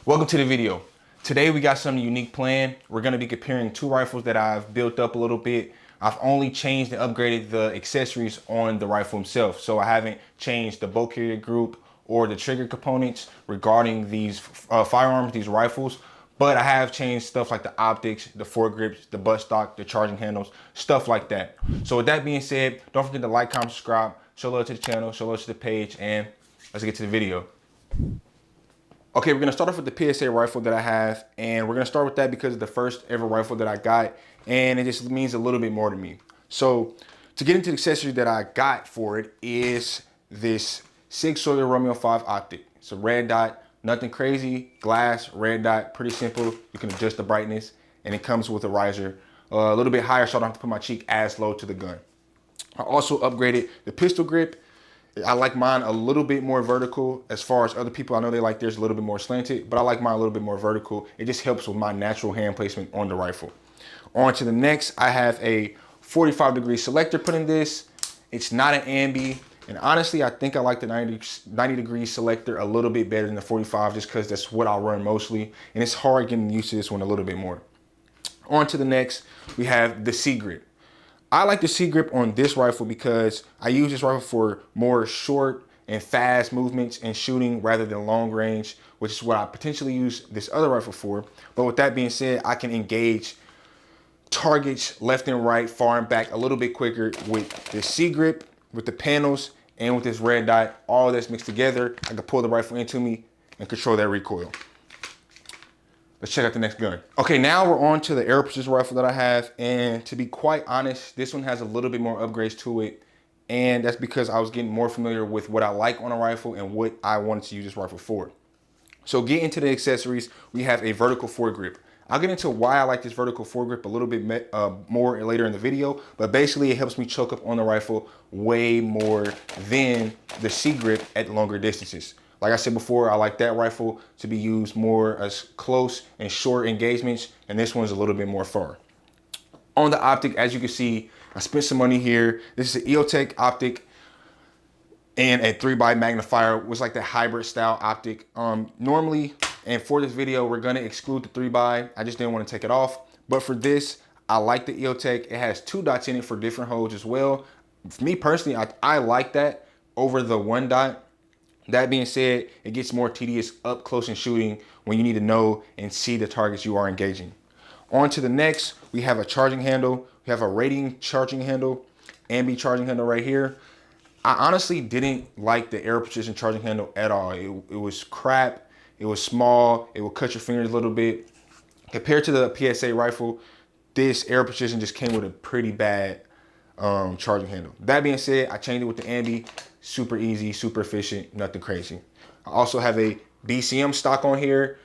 Welcome to the video. Today we got something unique planned. We're gonna be comparing two rifles that I've built up a little bit. I've only changed and upgraded the accessories on the rifle itself. So I haven't changed the bolt carrier group or the trigger components regarding these firearms, these rifles. But I have changed stuff like the optics, the foregrips, the buttstock, the charging handles, stuff like that. So with that being said, don't forget to like, comment, subscribe, show love to the channel, show love to the page, and let's get to the video. Okay, we're gonna start off with the PSA rifle that I have, and we're gonna start with that because it's the first ever rifle that I got, and it just means a little bit more to me. So to get into the accessory that I got for it is this Sig Sauer Romeo 5 optic. It's a red dot, nothing crazy, glass, red dot, pretty simple. You can adjust the brightness, and it comes with a riser a little bit higher so I don't have to put my cheek as low to the gun. I also upgraded the pistol grip. I like mine a little bit more vertical. As far as other people, I know they like theirs a little bit more slanted, but I like mine a little bit more vertical. It just helps with my natural hand placement on the rifle. On to the next, I have a 45-degree selector put in this. It's not an ambi, and honestly, I think I like the 90-degree selector a little bit better than the 45 just because that's what I run mostly, and it's hard getting used to this one a little bit more. On to the next, we have the C-grip. I like the C-grip on this rifle because I use this rifle for more short and fast movements and shooting rather than long range, which is what I potentially use this other rifle for. But with that being said, I can engage targets left and right, far and back a little bit quicker with this C-grip, with the panels, and with this red dot. All that's mixed together, I can pull the rifle into me and control that recoil. Let's check out the next gun. Okay, now we're on to the Aeroprecision rifle that I have. And to be quite honest, this one has a little bit more upgrades to it. And that's because I was getting more familiar with what I like on a rifle and what I wanted to use this rifle for. So getting into the accessories, we have a vertical foregrip. I'll get into why I like this vertical foregrip a little bit more later in the video, but basically it helps me choke up on the rifle way more than the C-grip at longer distances. Like I said before, I like that rifle to be used more as close and short engagements, and this one's a little bit more far. On the optic, as you can see, I spent some money here. This is an EOTech optic and a 3x magnifier, was like the hybrid style optic. Normally, and for this video, we're gonna exclude the 3x. I just didn't want to take it off. But for this, I like the EOTech. It has 2 dots in it for different holes as well. For me personally, I like that over the 1 dot. That being said, it gets more tedious up close and shooting when you need to know and see the targets you are engaging. On to the next, we have a charging handle. We have a rating charging handle, ambi charging handle right here. I honestly didn't like the Aeroprecision charging handle at all. It was crap. It was small. It would cut your fingers a little bit. Compared to the PSA rifle, this Aeroprecision just came with a pretty bad charging handle. That being said, I changed it with the ambi. Super easy, super efficient, nothing crazy. I also have a BCM stock on here.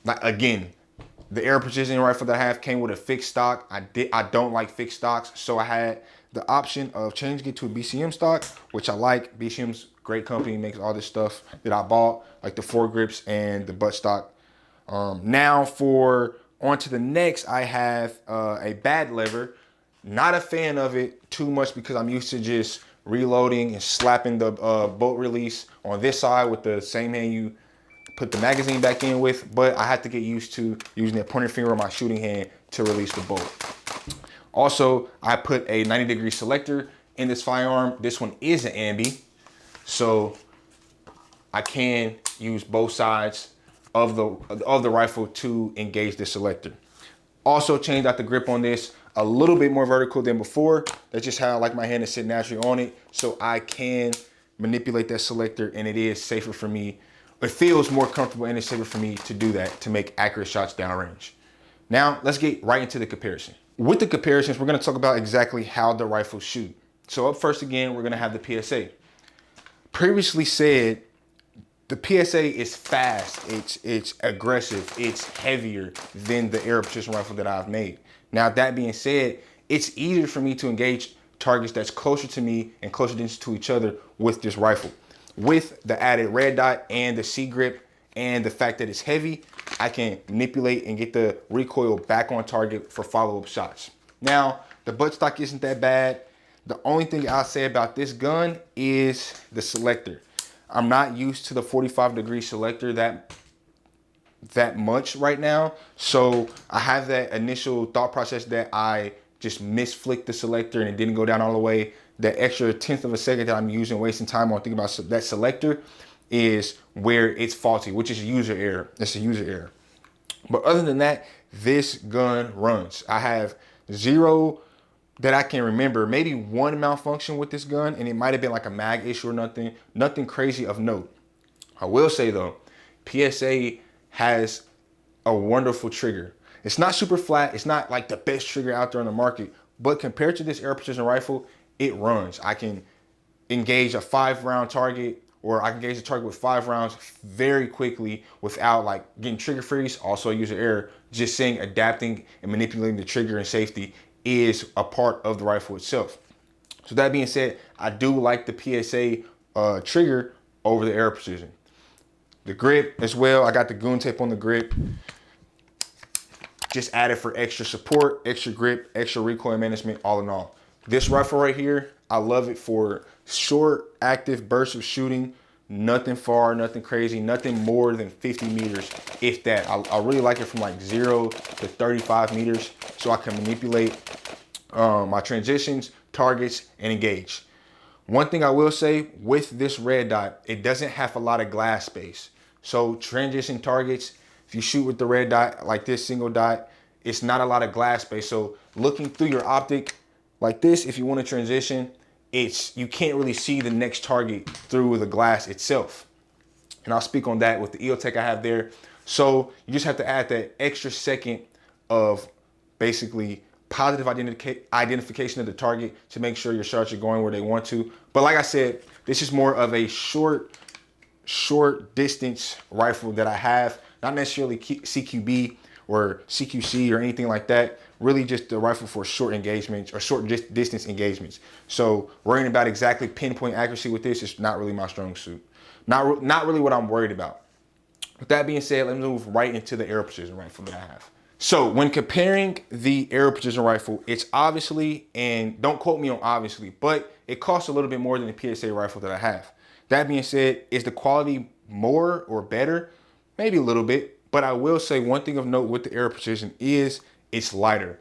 Like, again, the Aeroprecision rifle that I have came with a fixed stock. I don't like fixed stocks, so I had the option of changing it to a BCM stock, which I like. BCM's great company, makes all this stuff that I bought, like the foregrips and the buttstock. Now for on to the next, I have a bad lever. Not a fan of it too much because I'm used to just reloading and slapping the bolt release on this side with the same hand you put the magazine back in with, but I had to get used to using that pointer finger on my shooting hand to release the bolt. Also, I put a 90-degree selector in this firearm. This one is an ambi, so I can use both sides of the rifle to engage the selector. Also changed out the grip on this, a little bit more vertical than before. That's just how I like my hand to sit naturally on it, so I can manipulate that selector, and it is safer for me. It feels more comfortable and it's safer for me to do that, to make accurate shots downrange. Now, let's get right into the comparison. With the comparisons, we're gonna talk about exactly how the rifles shoot. So up first again, we're gonna have the PSA. Previously said, the PSA is fast, it's aggressive, it's heavier than the Aeroprecision rifle that I've made. Now, that being said, it's easier for me to engage targets that's closer to me and closer to each other with this rifle. With the added red dot and the C-grip and the fact that it's heavy, I can manipulate and get the recoil back on target for follow-up shots. Now, the buttstock isn't that bad. The only thing I'll say about this gun is the selector. I'm not used to the 45-degree selector. That that much right now. So I have that initial thought process that I just misflicked the selector and it didn't go down all the way. That extra 1/10 of a second that I'm using, wasting time on thinking about that selector, is where it's faulty, which is user error. It's a user error. But other than that, this gun runs. I have zero that I can remember, maybe one malfunction with this gun, and it might have been like a mag issue or nothing crazy of note. I will say though, PSA has a wonderful trigger. It's not super flat. It's not like the best trigger out there on the market, but compared to this Aeroprecision rifle, it runs. I can engage a 5-round target, or I can engage a target with 5 rounds very quickly without like getting trigger freeze. Also user error. Just saying adapting and manipulating the trigger and safety is a part of the rifle itself. So that being said, I do like the PSA trigger over the Aeroprecision. The grip as well, I got the goon tape on the grip. Just added for extra support, extra grip, extra recoil management, all in all. This rifle right here, I love it for short, active bursts of shooting. Nothing far, nothing crazy, nothing more than 50 meters, if that. I really like it from like 0 to 35 meters, so I can manipulate my transitions, targets, and engage. One thing I will say with this red dot, it doesn't have a lot of glass space. So transition targets, if you shoot with the red dot, like this single dot, it's not a lot of glass space. So looking through your optic like this, if you want to transition, you can't really see the next target through the glass itself. And I'll speak on that with the EOTech I have there. So you just have to add that extra second of basically positive identification of the target to make sure your shots are going where they want to. But like I said, this is more of a short distance rifle that I have, not necessarily CQB or CQC or anything like that. Really just a rifle for short engagements or short distance engagements. So worrying about exactly pinpoint accuracy with this is not really my strong suit. Not really what I'm worried about. With that being said, let me move right into the Aeroprecision rifle that I have. So when comparing the Aeroprecision rifle, it's obviously, and don't quote me on obviously, but it costs a little bit more than the PSA rifle that I have. That being said, is the quality more or better? Maybe a little bit, but I will say one thing of note with the Aeroprecision is it's lighter,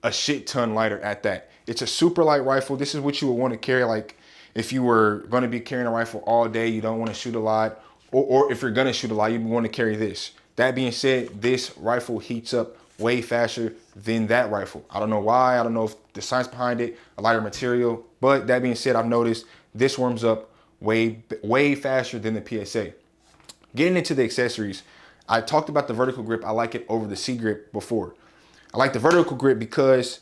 a shit ton lighter at that. It's a super light rifle. This is what you would want to carry, like if you were going to be carrying a rifle all day, you don't want to shoot a lot, or if you're going to shoot a lot, you want to carry this. That being said, this rifle heats up way faster than that rifle. I don't know why. I don't know if the science behind it, a lighter material, but that being said, I've noticed this warms up way faster than the PSA. Getting into the accessories, I talked about the vertical grip. I like it over the C grip before. I like the vertical grip because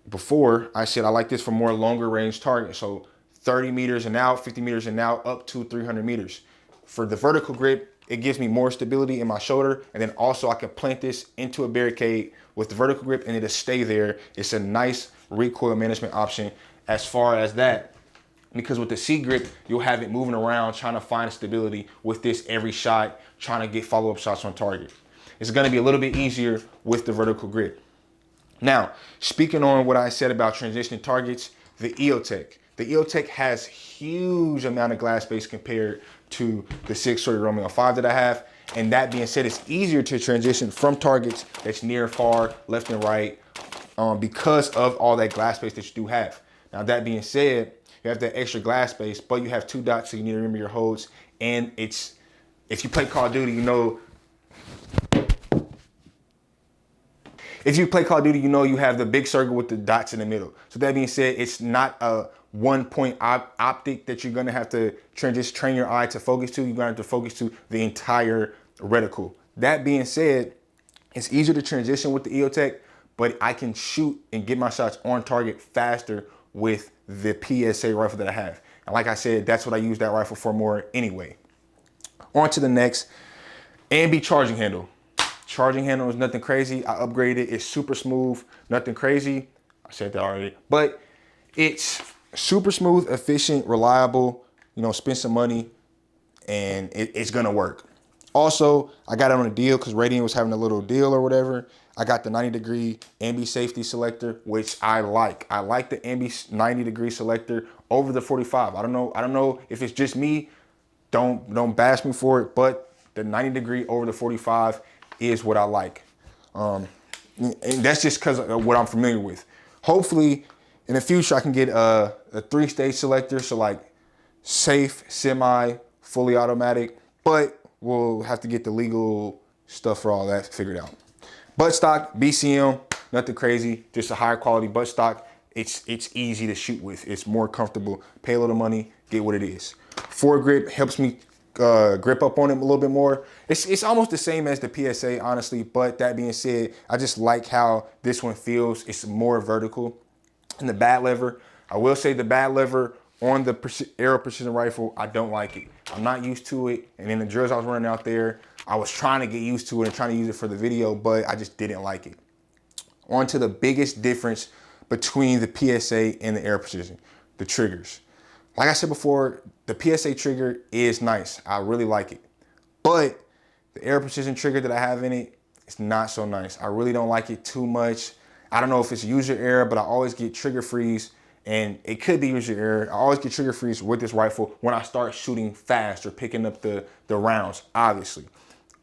before I said I like this for more longer range targets. So 30 meters and out, 50 meters and out, up to 300 meters. For the vertical grip, it gives me more stability in my shoulder. And then also I can plant this into a barricade with the vertical grip and it'll stay there. It's a nice recoil management option as far as that. Because with the C grip, you'll have it moving around, trying to find stability with this every shot, trying to get follow-up shots on target. It's gonna be a little bit easier with the vertical grip. Now, speaking on what I said about transitioning targets, the EOTech. The EOTech has huge amount of glass space compared to the 630 Romeo 5 that I have. And that being said, it's easier to transition from targets that's near, far, left and right, because of all that glass space that you do have. Now, that being said, you have that extra glass space, but you have 2 dots, so you need to remember your holds. And it's, if you play Call of Duty, you know, you have the big circle with the dots in the middle. So that being said, it's not a one-point optic that you're gonna have to train your eye to focus to. You're gonna have to focus to the entire reticle. That being said, it's easier to transition with the EOTech, but I can shoot and get my shots on target faster with the PSA rifle that I have. And like I said, that's what I use that rifle for more anyway. On to the next, ambi charging handle. Charging handle is nothing crazy. I upgraded it. It's super smooth, nothing crazy. I said that already, but it's super smooth, efficient, reliable. You know, spend some money and it's gonna work. Also, I got it on a deal because Radiant was having a little deal or whatever. I got the 90-degree ambi safety selector, which I like. I like the ambi 90-degree selector over the 45. I don't know if it's just me. Don't bash me for it, but The 90 degree over the 45 is what I like. And that's just because of what I'm familiar with. Hopefully, in the future, I can get a 3-stage selector, so like safe, semi, fully automatic, but we'll have to get the legal stuff for all that figured out. Buttstock, BCM, nothing crazy, just a higher quality buttstock. It's easy to shoot with. It's more comfortable. Pay a little money, get what it is. Foregrip helps me grip up on it a little bit more. It's almost the same as the PSA, honestly, but that being said, I just like how this one feels. It's more vertical. And the bad lever, I will say the bad lever on the Aeroprecision rifle, I don't like it. I'm not used to it. And in the drills I was running out there, I was trying to get used to it and trying to use it for the video, but I just didn't like it. On to the biggest difference between the PSA and the Aeroprecision, the triggers. Like I said before, the PSA trigger is nice. I really like it. But the Aeroprecision trigger that I have in it, it's not so nice. I really don't like it too much. I don't know if it's user error, but I always get trigger freeze, and it could be user error. I always get trigger freeze with this rifle when I start shooting fast or picking up the rounds, obviously.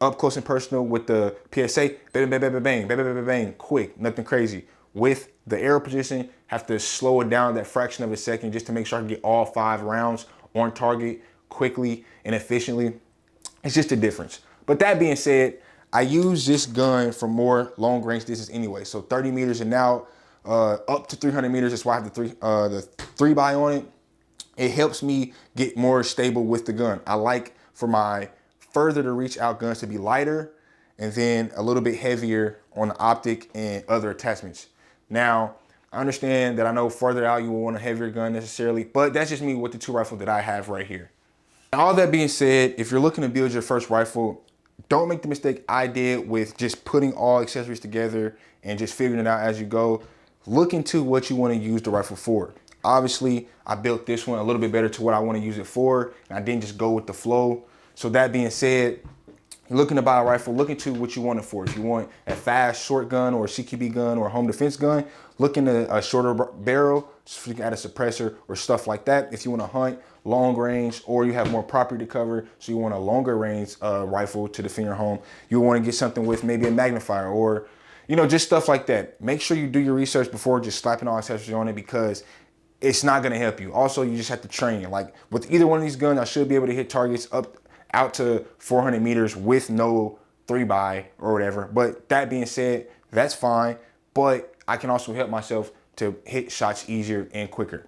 Up close and personal with the PSA, bang, bang, bang, bang, bang, bang, bang, bang, bang, quick, nothing crazy. With the Aeroprecision, have to slow it down that fraction of a second just to make sure I can get all 5 rounds on target quickly and efficiently. It's just a difference. But that being said, I use this gun for more long range distance anyway. So 30 meters and out, up to 300 meters. That's why I have the 3x on it. It helps me get more stable with the gun. I like for my further to reach out guns to be lighter and then a little bit heavier on the optic and other attachments. Now, I understand that I know further out you will want a heavier gun necessarily, but that's just me with the 2 rifles that I have right here. All that being said, if you're looking to build your first rifle, don't make the mistake I did with just putting all accessories together and just figuring it out as you go. Look into what you want to use the rifle for. Obviously, I built this one a little bit better to what I want to use it for, and I didn't just go with the flow. So that being said, you're looking to buy a rifle, look into what you want it for. If you want a fast short gun or a CQB gun or a home defense gun, look into a shorter barrel so you can add a suppressor or stuff like that. If you want to hunt long range or you have more property to cover, so you want a longer range rifle to defend your home, you want to get something with maybe a magnifier or, you know, just stuff like that. Make sure you do your research before just slapping all accessories on it, because it's not going to help you. Also, you just have to train. Like with either one of these guns, I should be able to hit targets out to 400 meters with no 3x or whatever. But that being said, that's fine. But I can also help myself to hit shots easier and quicker.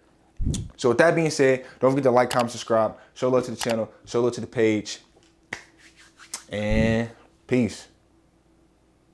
So with that being said, don't forget to like, comment, subscribe, show love to the channel, show love to the page, and peace.